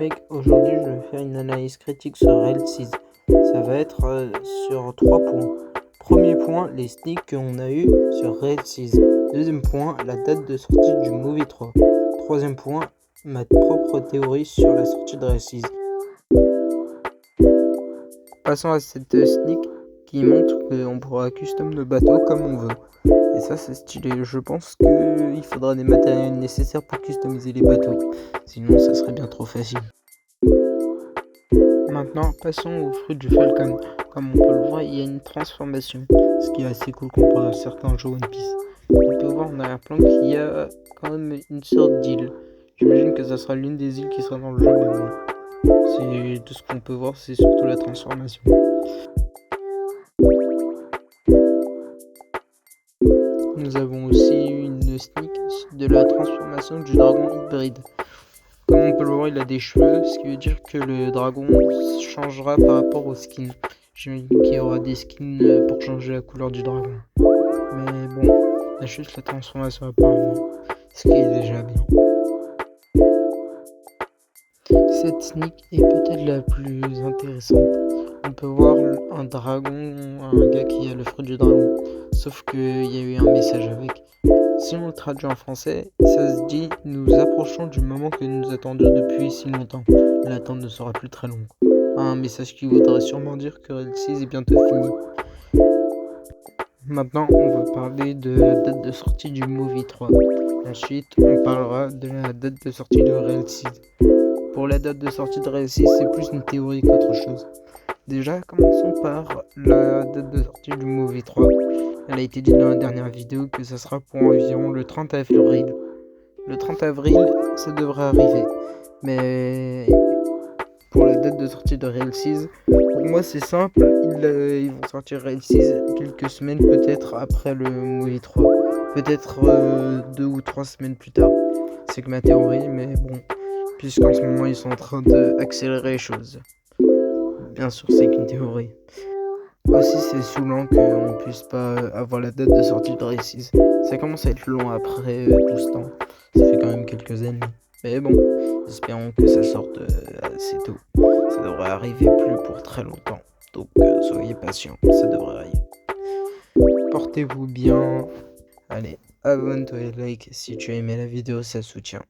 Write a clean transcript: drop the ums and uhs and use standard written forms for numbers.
mec, aujourd'hui je vais faire une analyse critique sur Real6. Ça va être sur 3 points. Premier point, les sneaks qu'on a eu sur Real6. Deuxième point, la date de sortie du Movie 3. Troisième point, ma propre théorie sur la sortie de Real6. Passons à cette sneak qui montre qu'on pourra custom nos bateaux comme on veut. Et ça c'est stylé, je pense qu'il faudra des matériels nécessaires pour customiser les bateaux. Sinon ça serait bien trop facile. Maintenant passons au fruit du Falcon. Comme on peut le voir, il y a une transformation, ce qui est assez cool comparé à certains jeux One Piece. On peut voir en arrière-plan qu'il y a quand même une sorte d'île. J'imagine que ça sera l'une des îles qui sera dans le jeu, mais bon. C'est tout ce qu'on peut voir, c'est surtout la transformation. Nous avons aussi une sneak de la transformation du dragon hybride. Comme on peut le voir, il a des cheveux, ce qui veut dire que le dragon changera par rapport au skin. J'imagine qu'il y aura des skins pour changer la couleur du dragon. Mais bon, il a juste la transformation apparemment, ce qui est déjà bien. Cette sneak est peut-être la plus intéressante. On peut voir un dragon, un gars qui a le fruit du dragon. Sauf qu'il y a eu un message avec. Si on le traduit en français, ça se dit « Nous approchons du moment que nous attendions depuis si longtemps. L'attente ne sera plus très longue. » Un message qui voudrait sûrement dire que Real6 est bientôt fini. Maintenant, on va parler de la date de sortie du Movie 3. Ensuite, on parlera de la date de sortie de Real6. Pour la date de sortie de Real6, c'est plus une théorie qu'autre chose. Déjà, commençons par la date de sortie du Movie 3. Elle a été dit dans la dernière vidéo que ça sera pour environ le 30 avril. Le 30 avril, ça devrait arriver. Mais pour la date de sortie de Real6, pour moi c'est simple. Ils vont sortir Real6 quelques semaines peut-être après le Movie 3. Peut-être 2 ou 3 semaines plus tard. C'est que ma théorie, mais bon. Puisqu'en ce moment ils sont en train d'accélérer les choses. Bien sûr, c'est qu'une théorie. Aussi, c'est saoulant qu'on ne puisse pas avoir la date de sortie de Real6. Ça commence à être long après tout ce temps. Ça fait quand même quelques années. Mais bon, espérons que ça sorte assez tôt. Ça devrait arriver plus pour très longtemps. Donc soyez patients, ça devrait arriver. Portez-vous bien. Allez, abonne-toi et like si tu as aimé la vidéo, ça soutient.